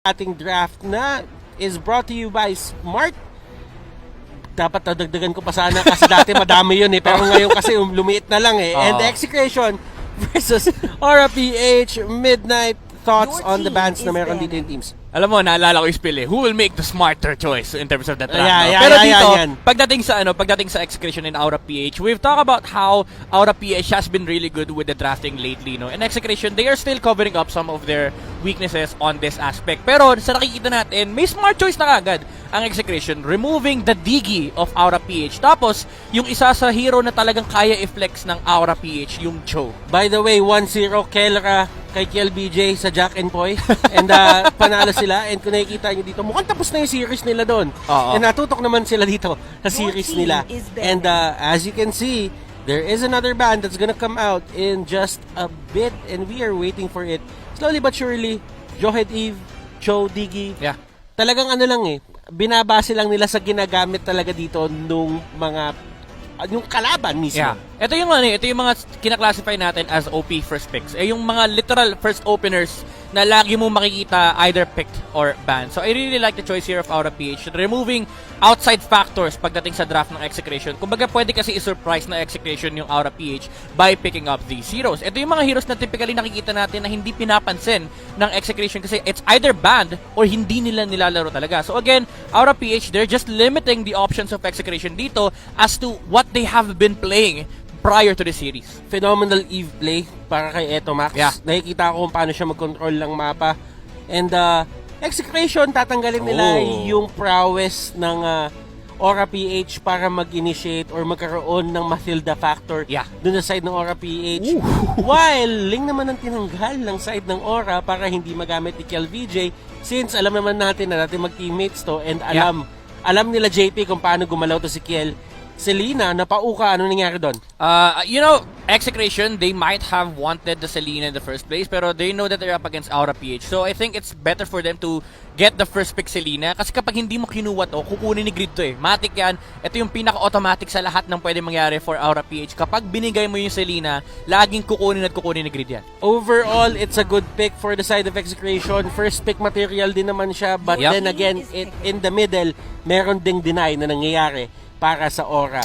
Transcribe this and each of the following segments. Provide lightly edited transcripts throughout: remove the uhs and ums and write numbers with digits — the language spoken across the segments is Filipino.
ating draft na is brought to you by Smart. Dapat nadagdagan ko pa sana kasi dati madami yun eh. Pero ngayon kasi lumiit na lang eh. And Execration versus Aura PH. Midnight thoughts on the bands na meron dito yung teams. Alam mo, naalala ko yung spill eh. Who will make the smarter choice in terms of that draft? Yeah, Pero yeah, dito, yan. pagdating sa Execration and Aura PH, we've talked about how Aura PH has been really good with the drafting lately, no? And Execration, they are still covering up some of their weaknesses on this aspect. Pero sa nakikita natin, may smart choice na kagad ang Execration, removing the Digi of Aura PH. Tapos, yung isa sa hero na talagang kaya i-flex ng Aura PH, yung Cho. By the way, 1-0 Kelra kay KLBJ sa Jack and Poy. And panalo sila. And kung nakikita nyo dito, mukhang tapos na yung series nila doon. And natutok naman sila dito sa series nila. And as you can see, there is another band that's gonna come out in just a bit. And we are waiting for it. Slowly but surely, Johed Eve, Cho, Digi. Yeah. Talagang ano lang eh, binabase lang nila sa ginagamit talaga dito nung mga yung kalaban mismo. Yeah. Ito yung mga kinaklasify natin as OP first picks. Yung mga literal first openers na lagi mo makikita either picked or banned. So I really like the choice here of Aura PH, removing outside factors pagdating sa draft ng Execration. Kumbaga pwede kasi i-surprise na Execration yung Aura PH by picking up these heroes. Ito yung mga heroes na typically nakikita natin na hindi pinapansin ng Execration kasi it's either banned or hindi nila nilalaro talaga. So again, Aura PH, they're just limiting the options of Execration dito as to what they have been playing prior to the series. Phenomenal Eve play para kay Eto Max. Yeah. Nakikita ko kung paano siya mag-control ng mapa. And Execration, tatanggalin nila yung prowess ng Aura PH para mag-initiate or magkaroon ng Mathilda factor dun sa side ng Aura PH. While Ling naman ang tinanggal ng side ng Aura para hindi magamit ni KLVJ since alam naman natin na natin mag-teammates to and alam nila JP kung paano gumalaw to si Kiel. Selena, napauka, ano nangyari doon? Execration, they might have wanted the Selena in the first place, pero they know that they're up against Aura PH. So I think it's better for them to get the first pick Selena, kasi kapag hindi mo kinuha to, kukunin ni Grid to eh. Matic yan. Ito yung pinaka-automatic sa lahat ng pwede mangyari for Aura PH. Kapag binigay mo yung Selena, laging kukunin ni Grid yan. Overall, it's a good pick for the side of Execration. First pick material din naman siya, but then again, in the middle, meron ding deny na nangyayari para sa Aura.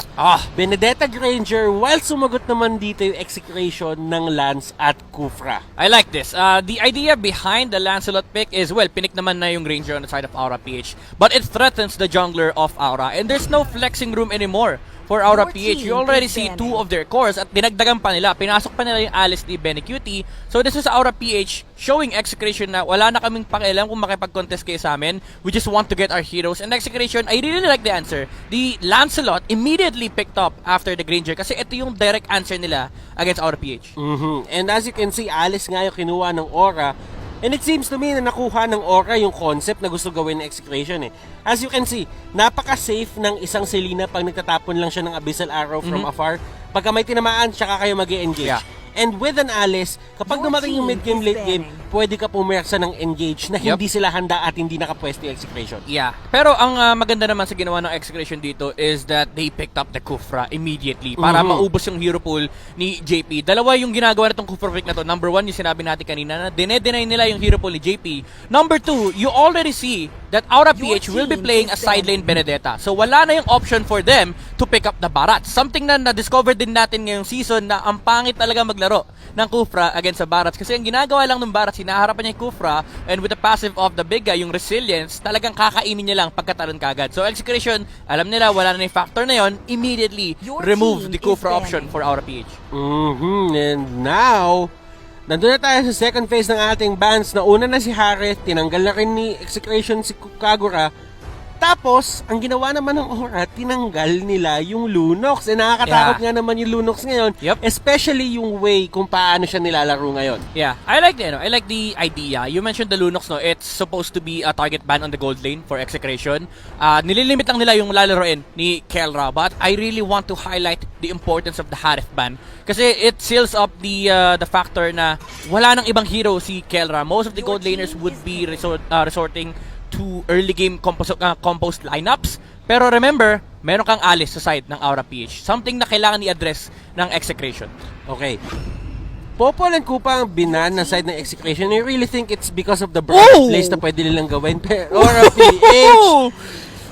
Benedetta Granger, while sumagot naman dito yung Execration ng Lance at Kufra. I like this. The idea behind the Lancelot pick is, well, pinik naman na yung Ranger on the side of Aura PH, but it threatens the jungler of Aura, and there's no flexing room anymore for Aura PH. You already see two of their cores at dinagdagan pa nila. Pinasok pa nila yung Alice ni Benny Cutie. So this is Aura PH showing Execration na wala na kaming pakialam kung makipag-contest kayo sa amin. We just want to get our heroes. And Execration, I really like the answer. The Lancelot immediately picked up after the Granger kasi ito yung direct answer nila against Aura PH. And as you can see, Alice nga yung kinuha ng Aura. And it seems to me na nakuha ng Aura yung concept na gusto gawin ng Execration eh. As you can see, napaka-safe ng isang Selena pag nagtatapon lang siya ng Abyssal Arrow from afar. Pagka may tinamaan, tsaka kayo mag-e-engage. And with an Alice, kapag dumating yung mid-game, late-game, pwede ka pumersa ng engage na hindi sila handa at hindi nakapwesto yung Execration. Yeah. Pero ang maganda naman sa ginawa ng Execration dito is that they picked up the Kufra immediately para maubos yung hero pool ni JP. Dalawa yung ginagawa nitong Kufra pick na to. Number one, yung sinabi natin kanina na dine-deny nila yung hero pool ni JP. Number two, you already see that Aura PH will be playing a side lane Benedetta. So wala na yung option for them to pick up the Barats. Something na na-discover din natin ngayong season na ang pangit talaga maglaro ng Kufra against sa Barats. Kasi ang ginagawa lang ng Barats, hinaharapan niya yung Kufra and with the passive of the big guy, yung resilience, talagang kakainin niya lang pagkatalon kagad. So Execration, alam nila, wala na yung factor na yon, immediately remove the Kufra option for Aura PH. And now, nandun na tayo sa second phase ng ating bans. Nauna na si Harith, tinanggal na rin ni Execration si Kagura. Tapos, ang ginawa naman ng Aura, tinanggal nila yung Lunox. Nakakatakot nga naman yung Lunox ngayon. Especially yung way kung paano siya nilalaro ngayon. Yeah, I like the idea. You mentioned the Lunox, no? It's supposed to be a target ban on the gold lane for Execration. Nililimit lang nila yung lalaroin ni Kelra. But I really want to highlight the importance of the Harith ban. Kasi it seals up the factor na wala nang ibang hero si Kelra. Most of the gold laners would be resorting to early game composed lineups. Pero remember, meron kang Alice sa side ng Aura PH. Something na kailangan i-address ng Execration. Okay. Popol and Kupa ang binan na side ng Execration. I really think it's because of the broad place na pwede nilang gawin. Pero PH,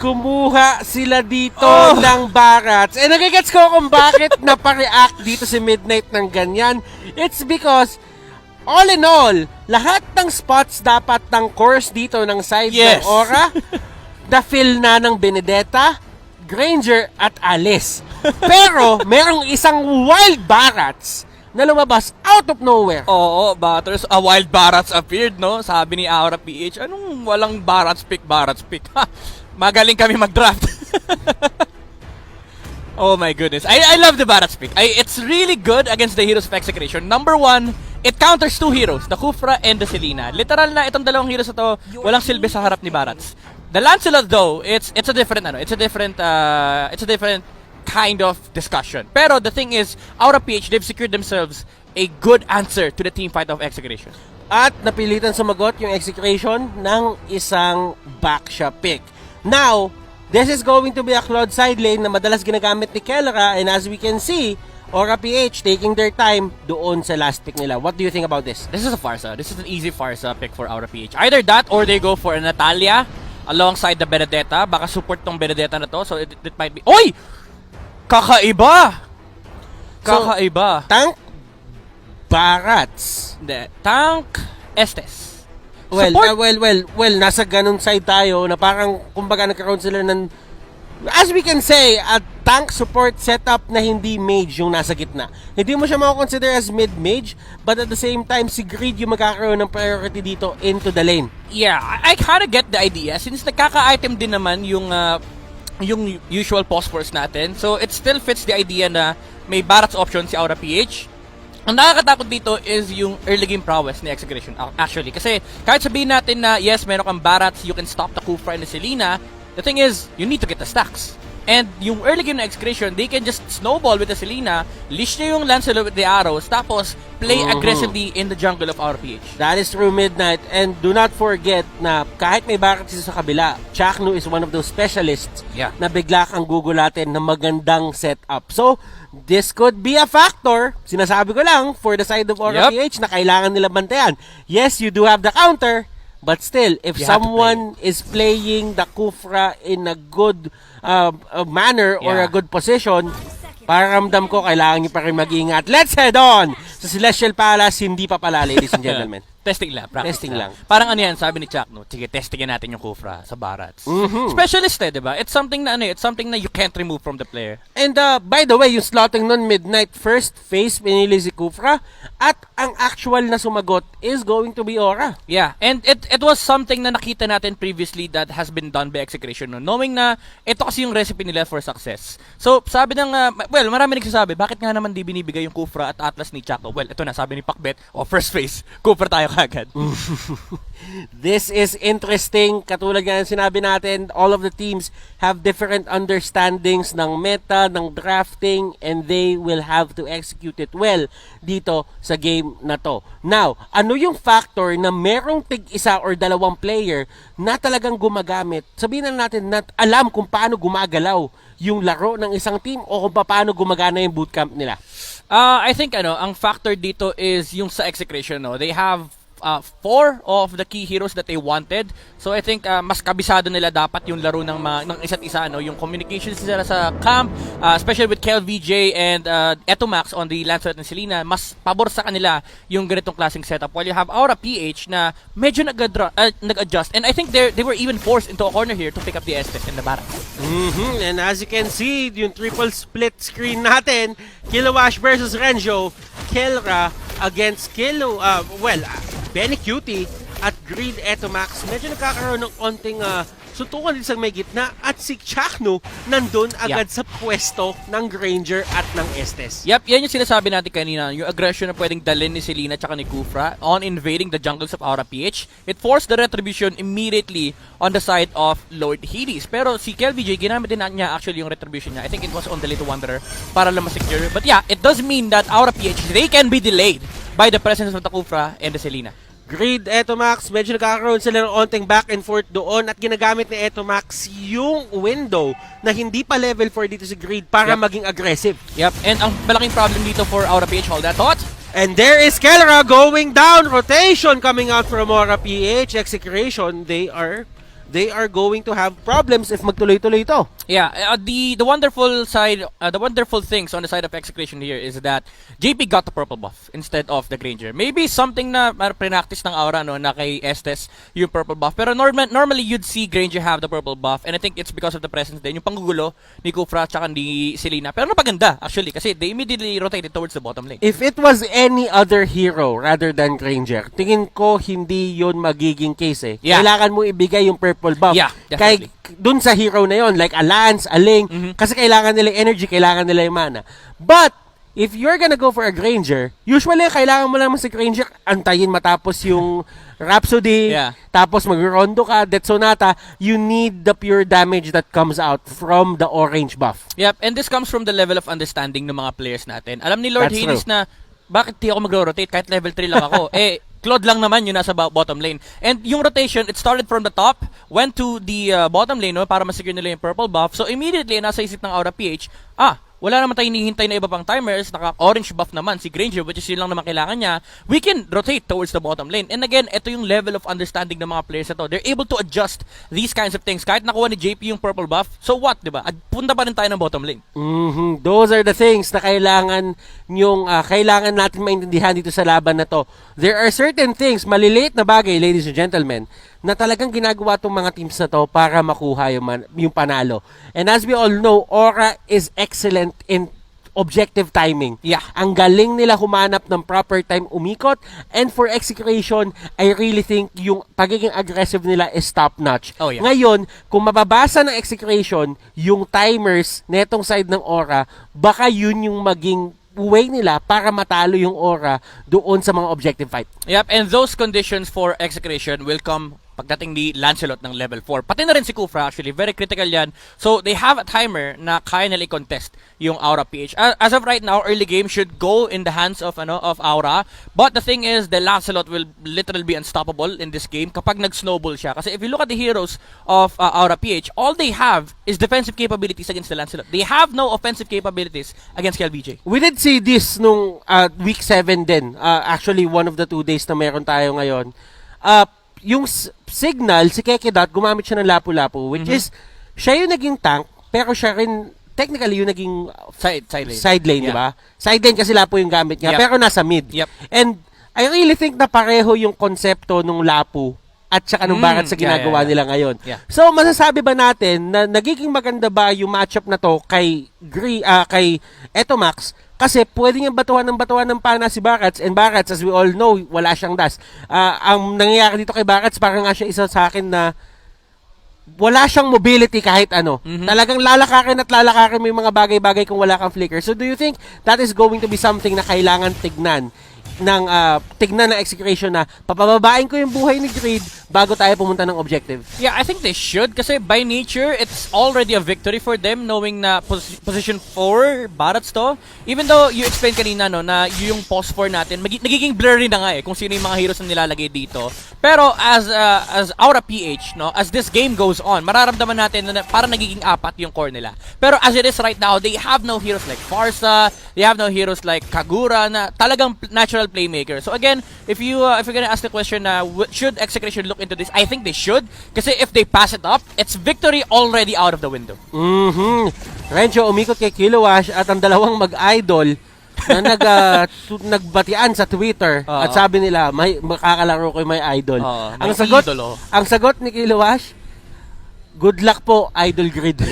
kumuha sila dito ng Barats. And nagigets ko kung bakit napareact dito si Midnight ng ganyan. It's because, all in all, lahat ng spots dapat ng course dito ng side ng Aura, na-fill na ng Benedetta, Granger, at Alice. Pero, merong isang wild Barats na lumabas out of nowhere. Oo, Batters, a wild Barats appeared, no? Sabi ni Aura PH, anong walang Barats pick? Ha, magaling kami mag-draft. Oh my goodness. I love the Barats pick. It's really good against the heroes of Execration. Number one, it counters two heroes, the Kufra and the Selena. Literal na itong dalawang heroes na to, walang silbi sa harap ni Barats. The Lancelot though, it's a different kind of discussion. Pero the thing is, Aura PH, they've secured themselves a good answer to the team fight of Execration. At napilitan sumagot yung Execration ng isang backshot pick. Now, this is going to be a Claude side lane na madalas ginagamit ni Kelra, and as we can see, Aura PH taking their time doon sa last pick nila. What do you think about this? This is a Farsa. This is an easy Farsa pick for Aura PH. Either that or they go for a Natalia alongside the Benedetta. Baka support tong Benedetta na to, so it might be... Oy! Kakaiba! Kakaiba. So, tank Barats. Hindi. Tank Estes. Well, nasa ganun side tayo na parang kumbaga nagkaroon sila ng, as we can say, a tank support setup na hindi mage yung nasa gitna. Hindi mo siya mako-consider as mid-mage, but at the same time, si Greed yung magkakaroon ng priority dito into the lane. Yeah, I kinda get the idea since nagkaka-item din naman yung usual phosphorus natin. So, it still fits the idea na may Barats option si Aura PH. Ang nakakatakot dito is yung early game prowess ni Execration actually. Kasi kahit sabihin natin na yes, meron kang Barats, you can stop the Kufra and the Selena, the thing is, you need to get the stacks. And yung early game na Execration, they can just snowball with the Selena, leash niya yung Lancelot with the arrows, tapos play aggressively in the jungle of Aura PH. That is true, Midnight. And do not forget na kahit may Barats sa kabila, Chaknu is one of those specialists na bigla kang gugulatin na magandang setup. So, this could be a factor, sinasabi ko lang, for the side of Aura PH na kailangan nila bantayan. Yes, you do have the counter, but still, if someone is playing the Kufra in a good manner or a good position, paramdam ko kailangan nyo pa rin mag-ingat. Let's head on sa Celestial Palace. Hindi pa pala, ladies and gentlemen. Testing lang. Testing lang. Parang ano yan, sabi ni Chuck, no? Sige, testingin natin yung Kufra sa Barats. Specialist diba? It's something na it's something na you can't remove from the player. And by the way, yung slotting nun, Midnight, first phase, pinili si Kufra, at ang actual na sumagot is going to be Aura. Yeah, and it was something na nakita natin previously that has been done by Execration, no? Knowing na ito kasi yung recipe nila for success. So, sabi ng, marami nagsasabi, bakit nga naman di binibigay yung Kufra at Atlas ni Chuck? Well, ito na, sabi ni Pakbet, first phase, Kufra tayo agad. This is interesting. Katulad nga ng sinabi natin, all of the teams have different understandings ng meta, ng drafting, and they will have to execute it well dito sa game na to. Now, ano yung factor na merong tig-isa or dalawang player na talagang gumagamit? Sabihin na natin na alam kung paano gumagalaw yung laro ng isang team o kung paano gumagana yung bootcamp nila. I think ang factor dito is yung sa Execration, no? They have 4 of the key heroes that they wanted. So I think mas kabisado nila dapat yung laro ng isa't isa, yung communications nila sa camp, especially with Kel VJ and Etomax on the Lancelot and Selena, mas pabor sa kanila yung ganitong klaseng setup. While you have Aura PH na medyo nag-adjust, and I think they were even forced into a corner here to pick up the Estes and the Barats. And as you can see, yung triple split screen natin, Kilowash versus Renjo, Kelra against Benny Cutie at Greed Etomax. Medyo nagkakaroon ng konting suntukan din sa may gitna, at si Chaknu nandun agad sa pwesto ng Granger at ng Estes. Yan yung sinasabi natin kanina, yung aggression na pwedeng dalhin ni Selena at ni Kufra on invading the jungles of Aura PH. It forced the retribution immediately on the side of Lord Hades. Pero si KLVJ, ginamit din niya actually yung retribution niya. I think it was on the Little Wanderer para lang masecure. But yeah, it does mean that Aura PH, they can be delayed by the presence of the Kufra and the Selena. Greed, Etomax, medyo nagkakaroon sila ng onting back and forth doon, at ginagamit ni Etomax yung window na hindi pa level 4 dito si Greed para maging aggressive. And ang malaking problem dito for Aura PH, hold that thought, And there is Kelra going down. Rotation coming out from Aura PH. Execration, they are going to have problems if magtuloy-tuloy ito. Yeah, the wonderful things on the side of Execration here is that JP got the purple buff instead of the Granger. Maybe something na pre-practice ng Aura no na kay Estes yung purple buff. Pero normally you'd see Granger have the purple buff, and I think it's because of the presence din yung panggugulo ni Kufra tsaka ni Selena. Pero napaganda actually kasi they immediately rotated towards the bottom lane. If it was any other hero rather than Granger, tingin ko hindi yon magiging case eh. Yeah. Kailangan mo ibigay yung purple buff. Yeah, definitely. Dun sa hero na yon, like a Lance, a Ling, kasi kailangan nila yung energy, kailangan nila yung mana. But, if you're gonna go for a Granger, usually kailangan mo lang si Granger, antayin matapos yung Rhapsody, tapos mag-rondo ka, Death Sonata, you need the pure damage that comes out from the orange buff. Yep, and this comes from the level of understanding ng mga players natin. Alam ni Lord Hades na, bakit di ako mag-rotate kahit level 3 lang ako? Claude lang naman yung nasa bottom lane. And yung rotation, it started from the top, went to the bottom lane no, para masecure nila yung purple buff. So immediately, nasa isip ng Aura PH, wala naman tayong hinihintay na iba pang timers, naka-orange buff naman si Granger, which is yun lang naman kailangan niya. We can rotate towards the bottom lane. And again, ito yung level of understanding ng mga players na to. They're able to adjust these kinds of things. Kahit nakuha ni JP yung purple buff, so what, diba? Punta pa rin tayo ng bottom lane. Those are the things na kailangan natin maintindihan dito sa laban na to. There are certain things, maliliit na bagay, ladies and gentlemen, na talagang ginagawa tong mga teams na to para makuha yung panalo. And as we all know, Aura is excellent in objective timing. Yeah. Ang galing nila humanap ng proper time umikot, and for Execration, I really think yung pagiging aggressive nila is top notch. Oh, yeah. Ngayon, kung mababasa ng Execration yung timers netong side ng Aura, baka yun yung maging way nila para matalo yung Aura doon sa mga objective fight. Yep, and those conditions for Execration will come pagdating ni Lancelot ng level 4. Pati na rin si Kufra actually, very critical yan. So they have a timer na kaya nila i-contest yung Aura PH. As of right now, early game should go in the hands of Aura. But the thing is, the Lancelot will literally be unstoppable in this game kapag nag-snowball siya. Kasi if you look at the heroes of Aura PH, all they have is defensive capabilities against the Lancelot. They have no offensive capabilities against KLBJ. We did see this nung week 7 din. Actually, one of the 2 days na meron tayo ngayon. Yung Signal, si Kekedot, gumamit siya ng lapu-lapu, which is, siya yung naging tank, pero siya rin, technically, yung naging side lane, di ba? Side lane kasi lapu yung gamit niya, pero nasa mid. And I really think na pareho yung konsepto nung lapu at saka nung Barat sa ginagawa nila ngayon. So, masasabi ba natin na nagiging maganda ba yung matchup na to kay Etomax? Kasi pwede niyang batuhan ng pana si Barats, and Barats, as we all know, wala siyang dash. Ang nangyayari dito kay Barats, parang nga siya isa sa akin na wala siyang mobility kahit ano. Talagang lalakarin mo yung mga bagay-bagay kung wala kang flicker. So do you think that is going to be something na kailangan tignan ng Execration na papababain ko yung buhay ni Greed bago tayo pumunta ng objective? Yeah, I think they should kasi by nature, it's already a victory for them knowing na position 4, Barats to. Even though you explained kanina no, na yung post 4 natin, nagiging blurry na nga kung sino yung mga heroes na nilalagay dito. Pero as Aura PH, no, as this game goes on, mararamdaman natin na parang nagiging 4 yung core nila. Pero as it is right now, they have no heroes like Farsa, they have no heroes like Kagura na talagang natural playmaker. So again, if you're gonna ask the question should Execration look into this, I think they should. Kasi if they pass it up, it's victory already out of the window. Rencho, umikot kay Kilowash at ang dalawang mag-idol na nagbatian sa Twitter at sabi nila, makakalaro ko yung may idol. Ang sagot ni Kilowash, good luck po, Idol Grid.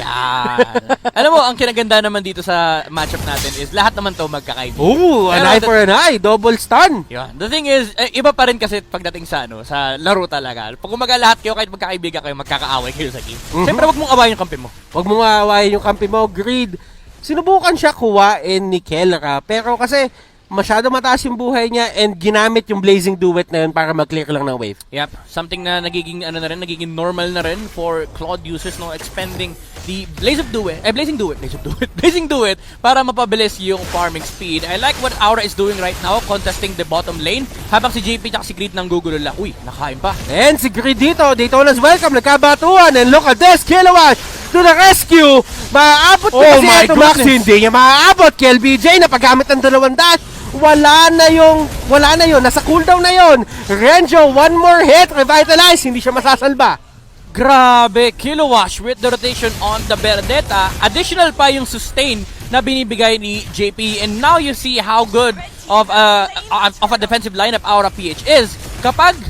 Alam mo, ang kinaganda naman dito sa matchup natin is lahat naman to magkakaibigan. An eye for an eye, double stun. The thing is, iba pa rin kasi pagdating sa sa laro talaga. Pag umaga lahat kayo, kahit magkakaibigan kayo, magkakaaway kayo sa game. Siyempre, wag mong awayin yung kampi mo. Wag mong awayin yung kampi mo, Grid. Sinubukan siya kuwain ni Kelra, pero kasi masyado mataas yung buhay niya and ginamit yung Blazing Duet na yun para mag-clear lang ng wave. Yep, something na nagiging nagiging normal na rin for Claude users, no, expanding the Blazing Duet para mapabilis yung farming speed. I like what Aura is doing right now, contesting the bottom lane, habang si JP at si Greed nang gugulo lang. Uy, nakain pa. And si Greed dito, Daytona's welcome, nagkabatuan, and look at this, Kilowatt to the rescue! Maaabot na kasi ito, Max, hindi niya maaabot. KLBJ na paggamit ng 200. wala na yun, nasa cooldown na yun. Renjo, one more hit, revitalize, hindi siya masasalba. Grabe, Kilowash with the rotation on the Benedetta. Additional pa yung sustain na binibigay ni JP. And now you see how good of a defensive lineup Aura PH is. Kapag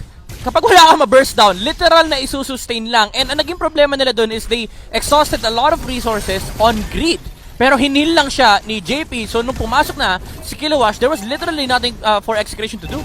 wala ka ma-burst down, literal na isusustain lang. And ang naging problema nila dun is they exhausted a lot of resources on greed. Pero hinil lang siya ni JP. So nung pumasok na si Kilowash, there was literally nothing for Execration to do.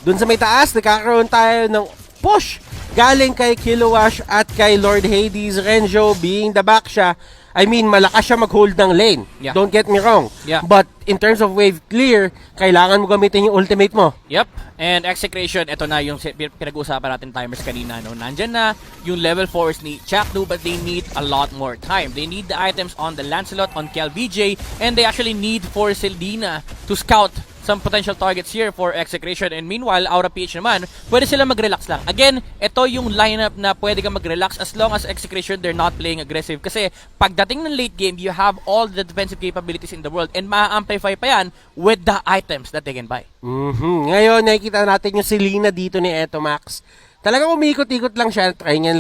Dun sa may taas, nagkakaroon tayo ng push galing kay Kilowash at kay Lord Hades. Renjo being the back siya. I mean, malakas siya mag-hold ng lane. Yeah. Don't get me wrong. Yeah. But in terms of wave clear, kailangan mo gamitin yung ultimate mo. Yep. And Execration, ito na yung pinag-uusapan natin timers kanina. No? Nandyan na yung level 4s ni Chakdu, but they need a lot more time. They need the items on the Lancelot, on Kel VJ, and they actually need for Seldina to scout some potential targets here for Execration. And meanwhile, Aura PH naman, pwede sila mag-relax lang. Again, ito yung lineup na pwede kang mag-relax as long as Execration, they're not playing aggressive. Kasi pagdating ng late game, you have all the defensive capabilities in the world and ma-amplify pa yan with the items that they can buy. Ngayon, nakikita natin yung Selena dito ni Eto Max. Talagang umikot-ikot lang siya, try niya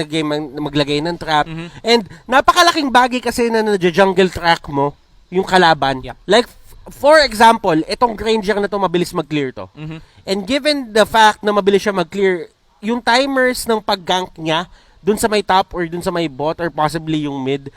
maglagay ng trap. And napakalaking bagay kasi na jungle track mo, yung kalaban. Yeah. Like, for example, itong Granger na to mabilis mag-clear to. And given the fact na mabilis siya mag-clear, yung timers ng pag-gank niya, dun sa may top or dun sa may bot or possibly yung mid,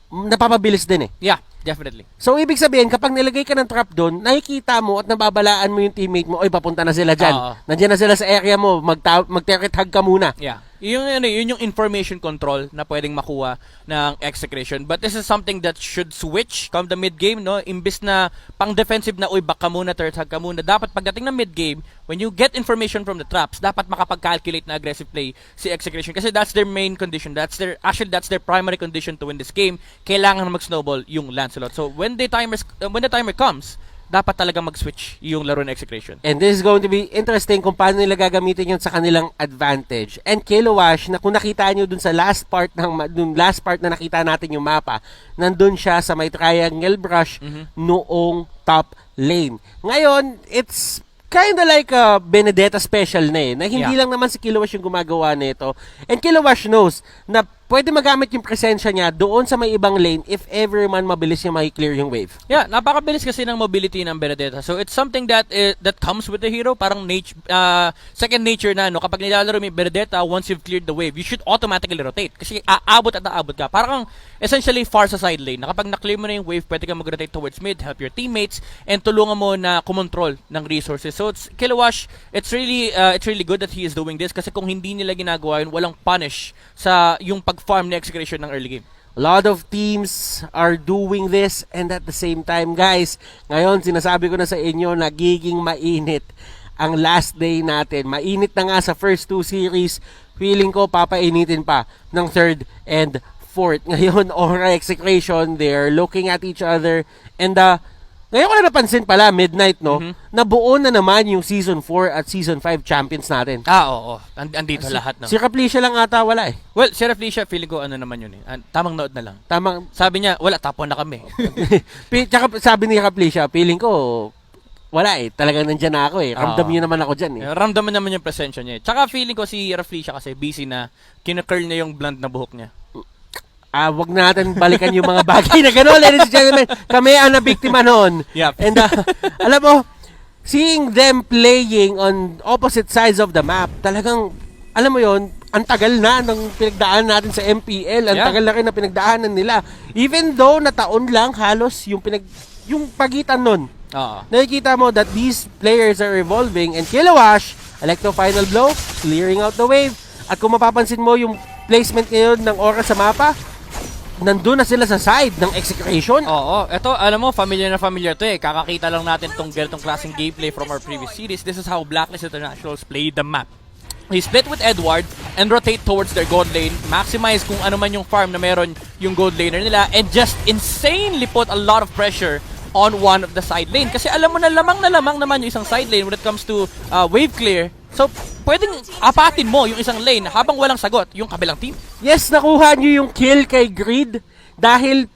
napapabilis din eh. Yeah, definitely. So, ibig sabihin, kapag nilagay ka ng trap doon, nakikita mo at nababalaan mo yung teammate mo, oy, papunta na sila dyan. Nandiyan na sila sa area mo, mag-target hug ka muna. Yeah. Yun yung information control na pwedeng makuha ng Execration. But this is something that should switch come the mid-game, no? Imbis na pang-defensive na, uy, back ka muna, third hug ka muna. Dapat pagdating ng mid-game, when you get information from the traps, dapat makapag-calculate na aggressive play si Execration. Kasi that's their main condition. That's their primary condition to win this game. Kailangan mag-snowball yung Lancelot. So when the timer comes, dapat talaga mag-switch yung laro ng Execration. And this is going to be interesting kung paano nila gagamitin yun sa kanilang advantage. And Kilowash, na kung nakita nyo dun sa last part na nakita natin yung mapa, nandun siya sa may triangle brush noong top lane. Ngayon, it's kinda like a Benedetta special na eh, na hindi lang naman si Kilowash yung gumagawa nito. And Kilowash knows na pwede magamit yung presensya niya doon sa may ibang lane if ever man mabilis niya makiklear yung wave. Yeah, napakabilis kasi ng mobility ng Benedetta. So it's something that comes with the hero, parang second nature na, no? Kapag nilalaro mo yung Benedetta, once you've cleared the wave, you should automatically rotate. Kasi aabot at aabot ka. Parang essentially far sa side lane. Na kapag na-clear mo na yung wave, pwede ka mag-rotate towards mid, help your teammates, and tulungan mo na kumontrol ng resources. So Kilowash, it's really good that he is doing this kasi kung hindi nila ginagawa yun, walang punish sa yung pag-farm ni Execration ng early game. A lot of teams are doing this, and at the same time, guys, ngayon sinasabi ko na sa inyo, nagiging mainit ang last day natin. Mainit na nga sa first two series, feeling ko papainitin pa ng third and fourth. Ngayon, Aura Execration, they're looking at each other, and ngayon ko na napansin pala, midnight, no? Nabuo na naman yung Season 4 at Season 5 champions natin. Oo. Andito lahat, no? Si Raplisha lang ata wala eh. Well, si Raplisha, feeling ko ano naman yun eh. Tamang nood na lang. Sabi niya, wala, tapon na kami. Tsaka sabi ni Raplisha, feeling ko, wala eh. Talagang nandyan na ako eh. Ramdam niyo naman ako dyan eh. Ramdam naman yung presensya niya eh. Tsaka feeling ko si Raplisha kasi busy na kinakurl niya yung blonde na buhok niya. Wag natin balikan yung mga bagay na gano'n, ladies and gentlemen. Kami ang nabiktima noon. Yep. And alam mo, seeing them playing on opposite sides of the map, talagang, alam mo yon, ang tagal na ng pinagdaan natin sa MPL, ang tagal na rin na pinagdaanan nila. Even though na taon lang halos yung pagitan nun. Nakikita mo that these players are evolving, and Kilowash, Electro Final Blow, clearing out the wave. At kung mapapansin mo yung placement ngayon ng Aura sa mapa, nandun na sila sa side ng Execration. Oo. Ito, alam mo, familiar na familiar to eh. Kakakita lang natin tong ganitong klaseng gameplay from our previous series. This is how Blacklist Internationals play the map. They split with Edward and rotate towards their gold lane, maximize kung ano man yung farm na meron yung gold laner nila, and just insanely put a lot of pressure on one of the side lane. Kasi alam mo na lamang naman yung isang side lane when it comes to wave clear. So, pwedeng apatin mo yung isang lane habang walang sagot yung kabilang team. Yes, nakuha nyo yung kill kay Greed dahil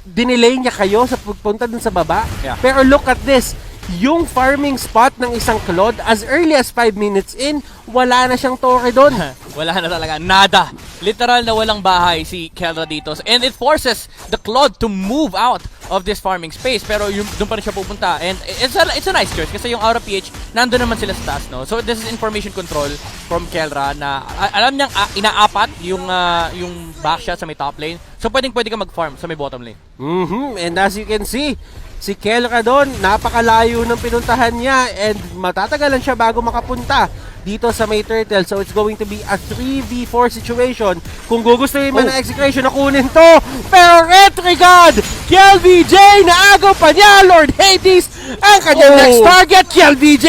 dinelay niya kayo sa pagpunta dun sa baba. Yeah. Pero look at this. yung farming spot ng isang Claude as early as 5 minutes in, wala na siyang torre doon. Wala na talaga. Nada. Literal na walang bahay si Kelra dito. And it forces the Claude to move out of this farming space. Pero doon pa rin siya pupunta. And it's a nice choice kasi yung Aura PH, nandun naman sila sa taas, no? So this is information control from Kelra na alam niyang inaapat yung backshot sa may top lane. So pwede ka mag-farm sa may bottom lane. And as you can see, si Kelra doon, napakalayo ng pinuntahan niya and matatagalan siya bago makapunta dito sa may turtle. So it's going to be a 3v4 situation. Kung gugustuhin man ng Execration na kunin to, pero Retrigard, KLVJ, naagaw pa niya, Lord Hades, ang kanyang next target, KLVJ,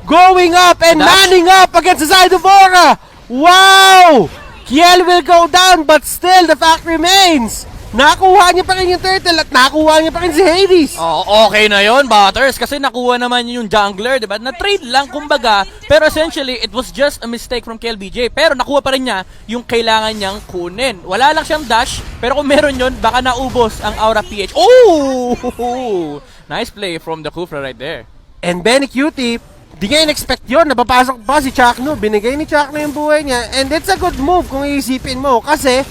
going up and manning up against the side of Aura. Wow! Kiel will go down, but still the fact remains, nakuha niya pa rin yung turtle at nakuha niya pa rin si Hades. Okay na yon, Butters, kasi nakuha naman yung jungler, diba? Na-trade lang, kumbaga, pero essentially, it was just a mistake from KLBJ. Pero nakuha pa rin niya yung kailangan niyang kunin. Wala lang siyang dash, pero kung meron yun, baka naubos ang Aura PH. Oh! Nice play from the Kufra right there. And Benny Cutie, di nga in-expect yun, napapasok pa si Chakno, binigay ni Chakno yung buhay niya, and it's a good move kung iisipin mo, kasi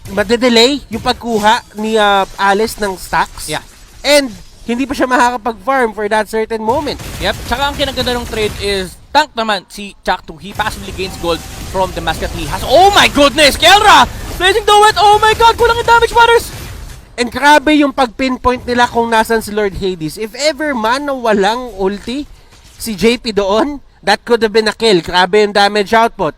madedelay yung pagkuha ni Alice ng stacks. Yeah. And hindi pa siya makakapag-farm for that certain moment. Yep. Tsaka ang kinaganda ng trade is tank naman si Chaktu. He passively gains gold from the mascot he has. Oh my goodness! Kelra! Blazing Duet! Oh my god! Kulang yung damage, Butters! And grabe yung pag-pinpoint nila kung nasan si Lord Hades. If ever man na walang ulti si JP doon, that could have been a kill. Grabe yung damage output.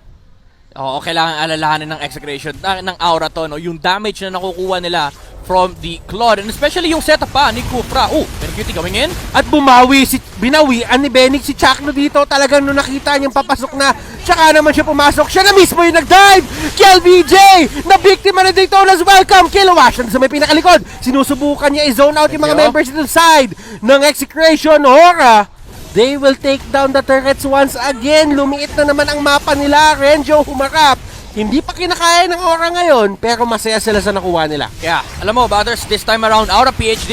Oo, kailangan alalahanin ng Execration, ng Aura to, no? Yung damage na nakukuha nila from the Claude, and especially yung setup pa ni Kufra. Very cute going in. At binawian ni Benik si Chakno dito. Talagang nung nakita niyang papasok na, tsaka naman siya pumasok. Siya na mismo yung nag-dive. KLVJ, na biktima na dito. Let's welcome Kilowash sa may pinakalikod. Sinusubukan niya i-zone out yung mga members dito side ng Execration. Aura, they will take down the turrets once again. Lumiit na naman ang mapa nila. Renjo humarap. Hindi pa kinakaya ng Aura ngayon, pero masaya sila sa nakuha nila. Yeah, alam mo, Butters, this time around, Aura PH,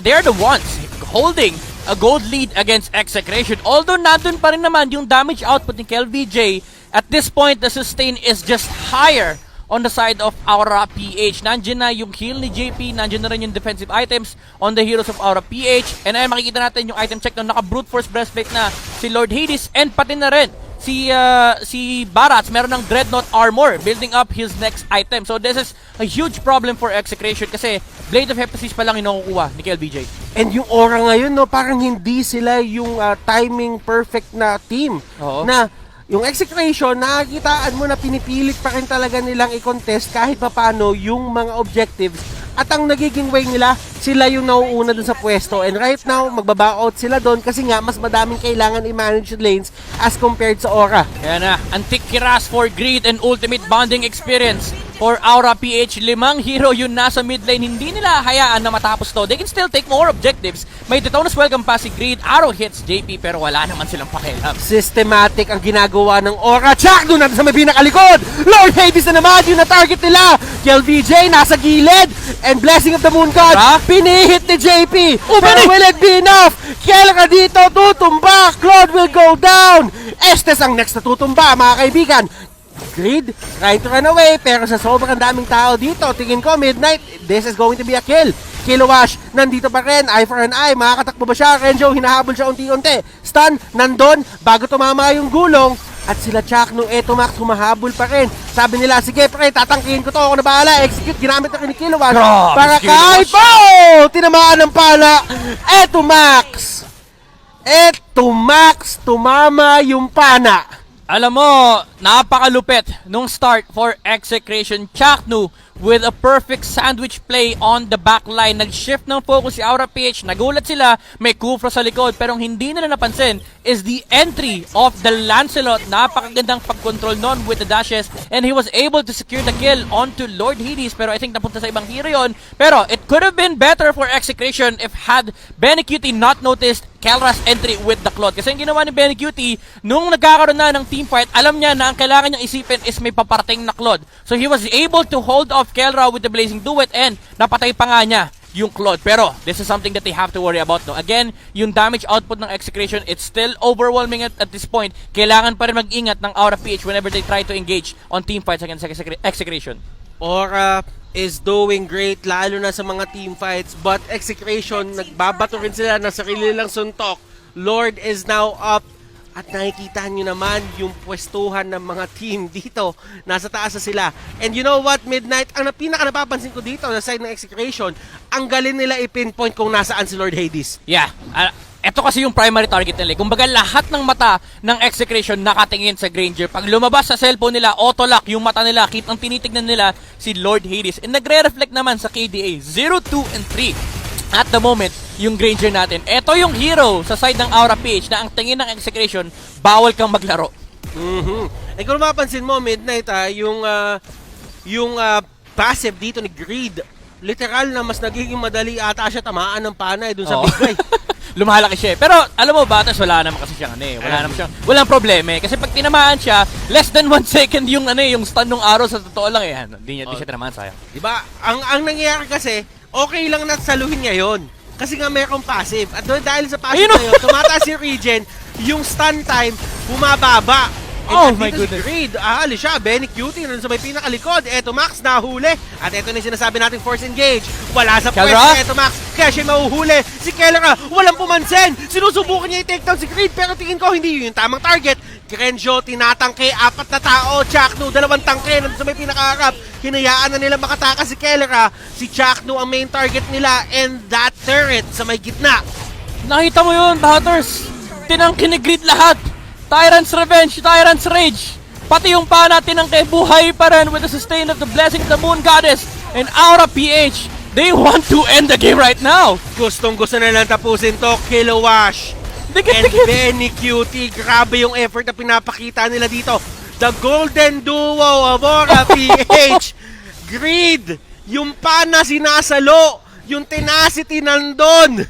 they're the ones holding a gold lead against Execration. Although nandun pa rin naman yung damage output ni KLVJ, at this point, the sustain is just higher on the side of Aura PH. Nandiyan na yung heal ni JP, nandiyan na rin yung defensive items on the heroes of Aura PH. And ayun, makikita natin yung item check na naka-brute force breastplate na si Lord Hades, and pati na rin si Barats meron ng Dreadnought armor building up his next item. So this is a huge problem for Execration kasi Blade of Hephaestus pa lang inukuha ni KLBJ. And yung Aura ngayon, no, parang hindi sila yung timing perfect na team. Na yung Execration, nakakitaan mo na pinipilit pa rin talaga nilang i-contest kahit papano yung mga objectives. At ang nagiging way nila, sila yung nauuna dun sa pwesto. And right now, magbaba-out sila dun kasi nga mas madaming kailangan i-manage lanes as compared sa Aura. Kaya na, Antique Kiras for greed and ultimate bonding experience for Aura PH. 5 hero yun nasa mid lane. Hindi nila hayaan na matapos to. They can still take more objectives. May Detona's welcome pa si Greed. Arrow hits JP pero wala naman silang pakialam. Systematic ang ginagawa ng Aura. Check doon natin sa may pinakalikod. Lord Hades na naman yung na-target nila. KLVJ nasa gilid. And Blessing of the Moon God. Pinihit ni JP. Pero will it be enough? Kelra dito tutumba. Claude will go down. Estes ang next na tutumba, mga kaibigan. Greed trying to run away, pero sa sobrang daming tao dito, tingin ko midnight, this is going to be a kill. Kilowash, nandito pa rin, eye for an eye, makakatakbo ba siya? Renjo, hinahabol siya unti-unti. Stun, nandun, bago tumama yung gulong. At sila Chakno, Max, humahabol pa rin. Sabi nila, sige pre, tatangkihin ko to, ako na bahala. Execute, ginamit na ni Kilowash. Para kahit, tinamaan ng pala. Max, tumama yung pana. Alam mo, napakalupit nung start for Execration. Chaknu with a perfect sandwich play on the backline. Nag-shift ng focus si Aura PH. Nagulat sila, may Kufra sa likod. Pero hindi nila napansin is the entry of the Lancelot. Napakagandang pag-control nun with the dashes. And he was able to secure the kill onto Lord Hades. Pero I think napunta sa ibang hero yun. Pero it could have been better for Execration if had Benecutie not noticed Kelra's entry with the Claude. Kasi yung ginawa ni Benecutie, nung nagkakaroon na ng teamfight, alam niya na ang kailangan niyang isipin is may paparating na Claude. So he was able to hold off Kelra with the Blazing Duet and napatay pa nga niya yung Claude. Pero, this is something that they have to worry about, no? Again, yung damage output ng Execration, it's still overwhelming at this point. Kailangan pa rin mag-ingat ng Aura PH whenever they try to engage on team fights against Execration. Aura is doing great, lalo na sa mga team fights. But Execration, nagbabato rin sila ng sarili nilang suntok. Lord is now up. At nakikita nyo naman yung pwestuhan ng mga team dito. Nasa taas na sila. And you know what, Midnight? Ang pinaka-napapansin ko dito sa side ng Execration, ang galing nila i-pinpoint kung nasaan si Lord Hades. Yeah. Ito kasi yung primary target nila. Kumbaga lahat ng mata ng Execration nakatingin sa Granger. Pag lumabas sa cellphone nila, auto-lock yung mata nila. Ang tinitignan nila si Lord Hades. And nagre-reflect naman sa KDA 0, 2, and 3. At the moment, yung Granger natin. Ito yung hero sa side ng Aura PH na ang tingin ng Execration, bawal kang maglaro. Eh kung mapapansin mo, Midnight, yung passive dito ni Greed, literal na mas nagiging madali ata siya tamaan ng panay dun sa big guy. Lumalaki siya. Pero alam mo ba, wala naman kasi siyang walang problema eh. Kasi pag tinamaan siya, less than 1 second yung yung stun ng arrow sa totoo lang eh. Hindi siya tinamaan, sayang. Diba? Ang nangyayari kasi, okay lang na saluhin niya yun. Kasi nga mayroong passive. At dahil sa passive na yun, tumataas yung regen, yung stun time, bumababa. Oh my goodness. Greed, alis siya, Benny Cutie, nun sa may pinakalikod. Eto Max, nahuli. At eto na yung sinasabi nating force engage. Wala sa pwesto, eto Max, kaya siya mahuhuli. Si Kellera, walang pumansin. Sinusubukan niya i-take down si Greed, pero tingin ko hindi yun yung tamang target. Grenjo, tinatangke, 4 na tao. Chakno, 2 tangke nun sa may pinakaharap. Hinayaan na nila makatakas si Kellera. Si Chakno ang main target nila, and that turret sa may gitna. Nakita mo yun, Hatters. Tinangke ni Greed lahat. Tyrant's Revenge, Tyrant's Rage. Pati yung pa natin ang buhay pa rin with the sustain of the blessing of the Moon Goddess and Aura PH. They want to end the game right now. Gustong-gusto na lang tapusin to, Kilowash. And Benny Cutie, grabe yung effort na pinapakita nila dito. The golden duo of Aura PH. Greed, yung pana sinasalo, yung tenacity nandun.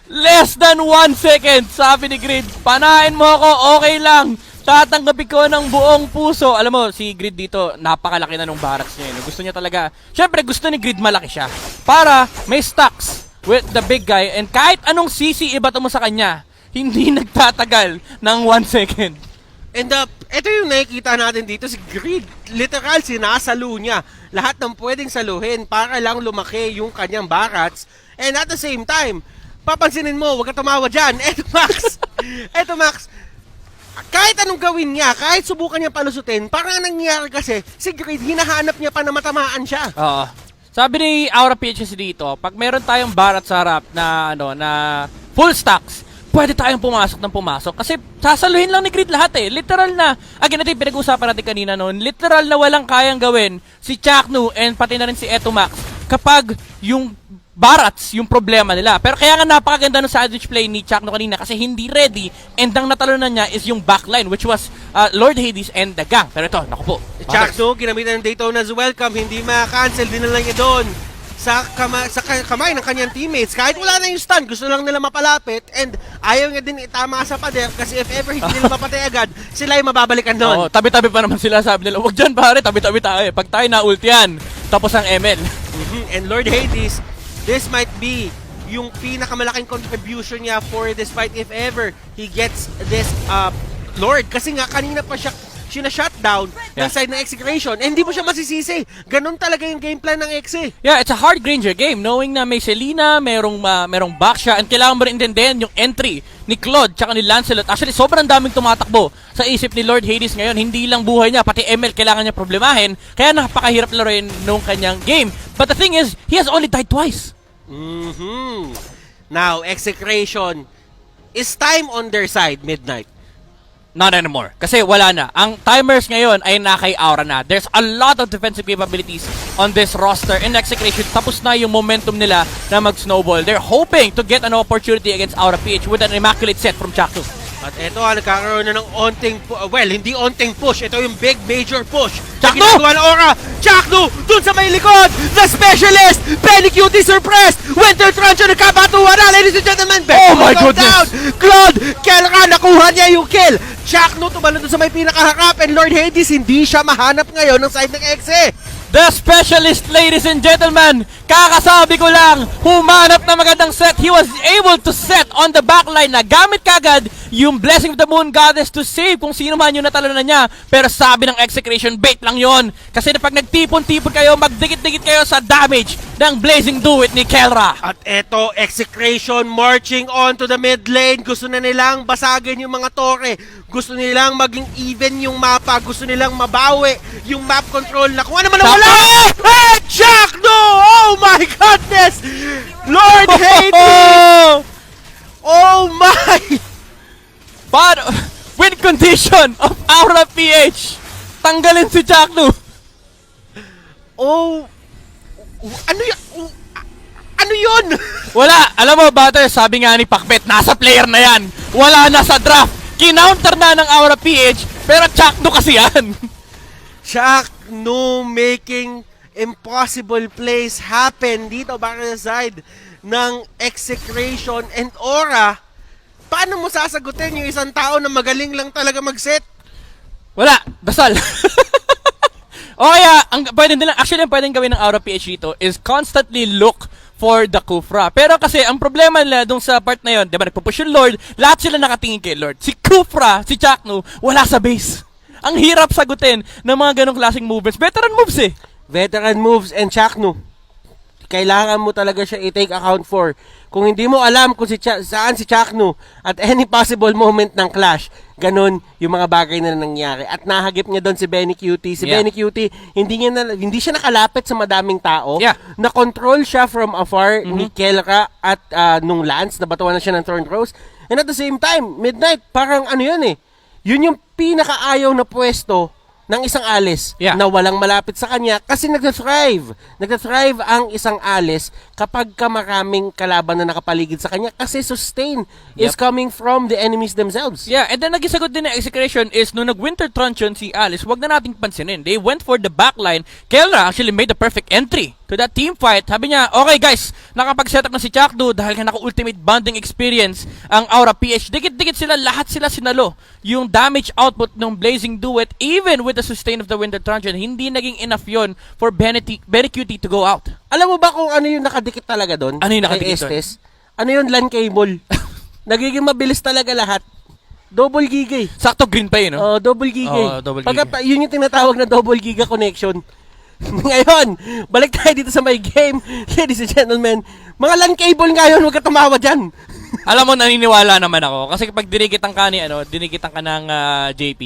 Less than 1 second, sabi ni Grid. Panahin mo ako, okay lang. Tatanggapin ko ng buong puso. Alam mo, si Grid dito, napakalaki na nung barracks niya. Gusto niya talaga, syempre gusto ni Grid malaki siya. Para may stacks with the big guy. And kahit anong CC ibato mo sa kanya, hindi nagtatagal ng 1 second. And ito yung nakikita natin dito, si Grid. Literal, sinasalo niya lahat ng pwedeng saluhin para lang lumaki yung kanyang barracks. And at the same time, papansinin mo, huwag ka tumawa dyan. Eto Max, kahit anong gawin niya, kahit subukan niya palusutin, parang nangyayari kasi, si Greed, hinahanap niya pa na matamaan siya. Oo. Sabi ni Aura PHS dito, pag meron tayong barat sa harap na, na full stacks, pwede tayong pumasok ng pumasok. Kasi sasaluhin lang ni Greed lahat eh. Literal na, again natin pinag-usapan natin kanina noon, literal na walang kayang gawin si Chaknu and pati na rin si Eto Max kapag yung barats yung problema nila. Pero kaya nga napakaganda ng sandwich play ni Chakno kanina kasi hindi ready, and ang natalunan niya is yung backline which was Lord Hades and the gang. Pero ito, naku po. Chakno, ginamitan ng Daytona's welcome, hindi ma-cancel, dinala niya doon sa kamay ng kanyang teammates. Kahit wala na yung stun, gusto lang nila mapalapit, and ayaw niya din itama sa pader kasi if ever hindi nila mapatay agad, sila yung mababalikan doon. Tabi-tabi pa naman sila, sabi nila, wag dyan pare, tabi-tabi tayo. Pag tayo na-ult yan, tapos ang ML. And Lord Hades, this might be yung pinakamalaking contribution niya for this fight if ever he gets this Lord. Kasi nga kanina pa siya shutdown ng side ng Execration. And hindi mo siya masisisi. Ganun talaga yung game plan ng Exe. Yeah, it's a hard Granger game. Knowing na may Selena, merong back siya, and kailangan mo rin intindihin yung entry ni Claude tsaka ni Lancelot. Actually, sobrang daming tumatakbo sa isip ni Lord Hades ngayon. Hindi lang buhay niya, pati ML kailangan niya problemahin. Kaya napakahirap laruin nung kanyang game. But the thing is, he has only died twice. Now, Execration, is time on their side, Midnight? Not anymore. Kasi wala na. Ang timers ngayon ay nakay Aura na. There's a lot of defensive capabilities on this roster. In Execration, tapos na yung momentum nila na mag-snowball. They're hoping to get an opportunity against Aura PH with an immaculate set from Chaknu. At ito, nagkakaroon na ng onting, hindi onting push. Ito yung big major push. Chaknu! Ginagawa ng Aura. Chaknu! Dun sa may likod! The specialist! Penny Cutie surpressed! Winter Truncheon nagkabatuhan na! Ladies and gentlemen! Oh my goodness! Down. Claude! Kellera! Nakuha niya yung kill! Chaknu tumalon dun sa may pinakaharap, and Lord Hades hindi siya mahanap ngayon ng side ng Exe. The specialist, ladies and gentlemen, kakasabi ko lang, humanap na magandang set. He was able to set on the backline na gamit kagad yung Blessing of the Moon Goddess to save kung sino man yung natalo na niya. Pero sabi ng Execration, bait lang yon. Kasi pag nagtipon-tipon kayo, magdikit-dikit kayo sa damage ng Blazing Do It ni Kelra. At eto, Execration marching on to the mid lane. Gusto na nilang basagin yung mga tore. Gusto nilang maging even yung mapa. Gusto nilang mabawi yung map control na kung ano man ang wala. Hey, Jack! No! Oh my goodness! Lord Hades! Oh my! But, win condition of Aura PH. Tanggalin si Jackno. Oh! Ano yun? Ano yun? Wala. Alam mo, Butter, sabi nga ni Pakbet, nasa player na yan. Wala na sa draft. Kinounter na ng Aura PH, pero Jackno kasi yan. Jackno making impossible plays happen dito para sa side ng Execration and Aura. Paano mo sasagutin yung isang tao na magaling lang talaga mag-set? Wala. Dasal. O kaya, ang pwedeng gawin ng Aura PH dito is constantly look for the Kufra. Pero kasi, ang problema nila dun sa part na yun, di ba, nagpupush yung Lord, lahat sila nakatingin kay Lord. Si Kufra, si Jackno, wala sa base. Ang hirap sagutin ng mga ganong klaseng movements. Veteran moves eh. Veteran moves and Jackno. Kailangan mo talaga siya i-take account for. Kung hindi mo alam kung saan si Jackno at any possible moment ng clash, ganun yung mga bagay na nangyari. At nahagip niya doon si Benny Cutie. Si Benny Cutie, hindi siya nakalapit sa madaming tao. Yeah. Na-control siya from afar ni Kelra at nung Lance, nabatuan na siya ng Thorn Rose. And at the same time, Midnight, parang ano yun eh. Yun yung pinakaayaw na pwesto ng isang alis na walang malapit sa kanya kasi nagtathrive. Nagtathrive ang isang alis kapag maraming kalaban na nakapaligid sa kanya kasi sustain is coming from the enemies themselves. Yeah, and then nagisagot din na Execration is nung nag-Winter Truncheon si Alice, wag na nating pansinin. They went for the backline. Kelra actually made the perfect entry to that team fight. Sabi niya, okay guys, nakapag-setup na si Jackdo dahil nga naka-ultimate bonding experience ang Aura PH. Dikit-dikit sila, lahat sila sinalo. Yung damage output ng Blazing Duet, even with the sustain of the Winter Truncheon, hindi naging enough yon for Benny Cutie to go out. Alam mo ba kung ano yung nakadikit talaga doon? Ano yung nakadikit doon? Ano yung LAN cable? Nagiging mabilis talaga lahat. Double giga eh. Sakto green pa yun, no? Double giga eh. Double giga. Yun yung tinatawag na double giga connection. Ngayon, balik tayo dito sa my game. Ladies and gentlemen, mga LAN cable ngayon, huwag ka tumawa dyan. Alam mo, naniniwala naman ako. Kasi kapag dinikitan ka ng JP,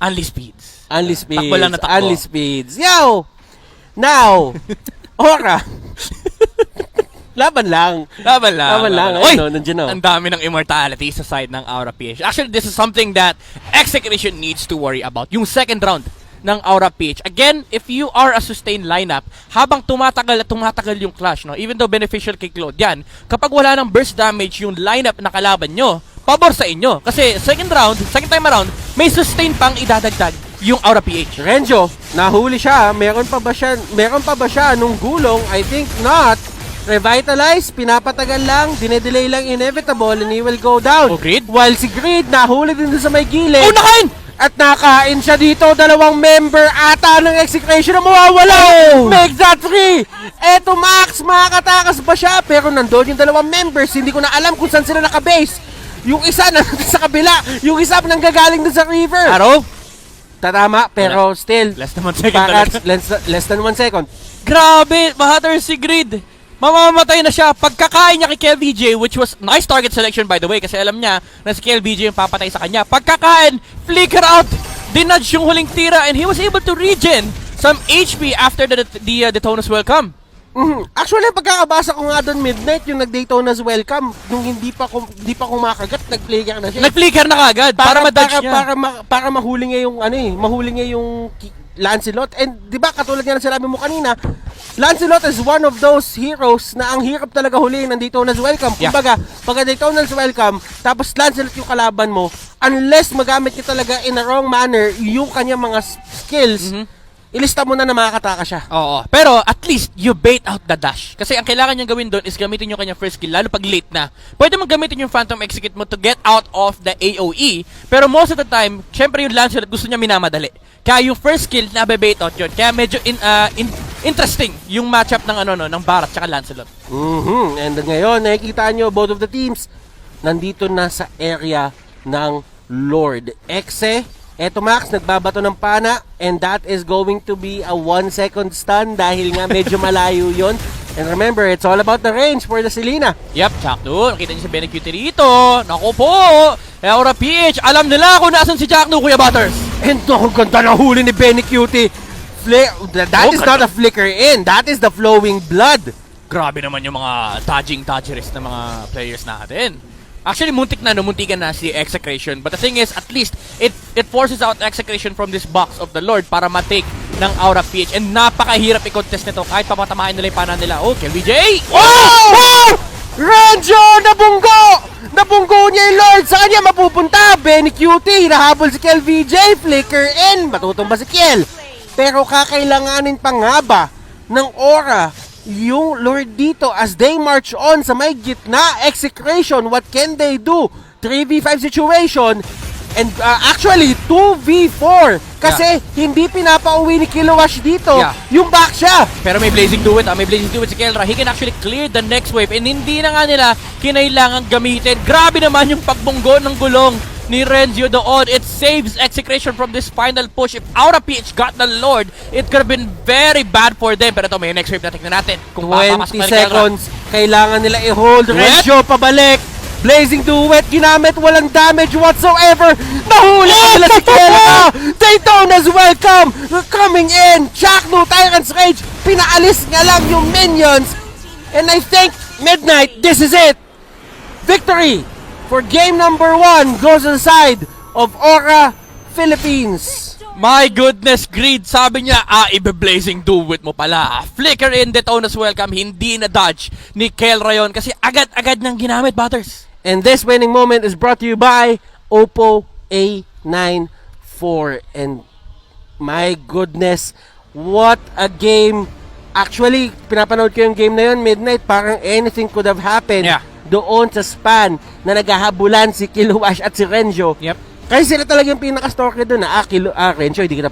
only speeds. Only speeds. Takbo lang na takbo. Only speeds. Yo! Now, Aura. Laban lang. Oy! Nandiyan na. Ang dami ng immortality sa side ng Aura PH. Actually, this is something that Execration needs to worry about. Yung second round ng Aura PH. Again, if you are a sustained lineup, habang tumatagal yung clash, no? Even though beneficial kay Claude yan, kapag wala ng burst damage yung lineup na kalaban nyo, pabor sa inyo. Kasi second time around, may sustain pang idadagdag yung Aura PH. Renjo, nahuli siya. Meron pa ba siya nung gulong? I think not. Revitalize, pinapatagal lang, dinedelay lang inevitable and he will go down. Oh, Grid? While si Grid, nahuli din sa may gilid. Oh, nakain! At nakain siya dito, dalawang member ata ng Execration na mawawala. Make that free! Eto Max, makakatakas ba siya? Pero nandun yung dalawang members, hindi ko na alam kung saan sila nakabase. Yung isa na sa kabila, yung isa nanggagaling dun sa river. Araw? Tatama, pero still. Less than 1 second. Less than 1 second. Grabe, mahater si Grid. Mamamatay na siya. Pagkakain niya kay KLVJ, which was nice target selection by the way, kasi alam niya na si KLVJ yung papatay sa kanya. Pagkakain, flicker out, dinudge yung huling tira, and he was able to regen some HP after the Daytona's welcome. Actually, pagkakabasa ko nga doon Midnight, yung nag-Daytona's welcome, nung hindi pa kumakagat, nag-flicker na siya. Nag-flicker na kagad para ma-dodge niya. Para mahuli niya yung Lancelot. And di ba katulad nga ng sinabi mo kanina, Lancelot is one of those heroes na ang hirap talaga huliin ng Daytona's welcome. Kumbaga, pagka Daytona's welcome, tapos Lancelot yung kalaban mo, unless magamit niya talaga in a wrong manner yung kanyang mga skills, ilista mo na makakataka siya. Oo. Pero at least you bait out the dash. Kasi ang kailangan niyang gawin doon is gamitin yung kanyang first skill, lalo pag late na. Pwede mong gamitin yung Phantom Execute mo to get out of the AoE. Pero most of the time, syempre yung Lancelot gusto niya minamadali. Kaya yung first skill, nabe-bait out yun. Kaya medyo interesting yung matchup ng Barat tsaka Lancelot. And ngayon, nakikita nyo, both of the teams, nandito na sa area ng Lord. Eto Max, nagbabato ng pana, and that is going to be a 1-second stun dahil nga medyo malayo yon. And remember, it's all about the range for the Selena. Yep, Jackno. Nakita niyo si Benny Cutie rito. Naku po. Aura PH, alam nila kung nasan si Jackno, Kuya Butters. And ang ganda na huli ni Benny Cutie. That is not a flicker in. That is the flowing blood. Grabe naman yung mga dodgers na mga players natin. Actually, muntikan na si Execration. But the thing is, at least, it forces out Execration from this box of the Lord para ma-take ng Aura PH. And napakahirap i-contest nito kahit papatamahin nila yung pana nila. Oh, KLVJ! Oh! Renjo! Nabunggo niya yung Lord! Saan niya mapupunta? Benny Cutie, hinahabol si KLVJ, flicker in, matutumba si Kiel. Pero kakailanganin pa nga ba ng Aura yung Lord dito as they march on sa may gitna? Execration, what can they do? 3v5 situation, and actually 2v4 kasi hindi pinapauwi ni Kilowash dito. Yung back siya. Pero may Blazing Duet, si Kelra. He can actually clear the next wave and hindi na nga nila kinailangan gamitin. Grabe naman yung pagbunggo ng gulong ni Renzio doon. It saves Execration from this final push. If Aura PH got the Lord, it could have been very bad for them. Pero ito, may next wave na tingnan natin. Kung 20 seconds, kailangan nila i-hold. Renzio pabalik. Blazing Duet, ginamit, walang damage whatsoever. Nahuli nila si Kela. Daytona's welcome. Coming in. Jackno, Tyrant's Rage. Pinaalis nga lang yung minions. And I think, Midnight, this is it. Victory for game number 1 goes on the side of Aura Philippines. My goodness, Greed, sabi niya, ibe-Blazing Duet mo pala. Flicker in, Daytona's welcome, hindi na dodge ni Kel Rayon kasi agad-agad nang ginamit, Butters. And this winning moment is brought to you by Oppo A94. And my goodness, what a game. Actually, pinapanood ko yung game na yun, Midnight, parang anything could have happened. Doon sa span na naghahabulan si Kilowash at si Renjo. Kasi sila talaga yung pinaka-stalker doon na, Renjo, hindi kita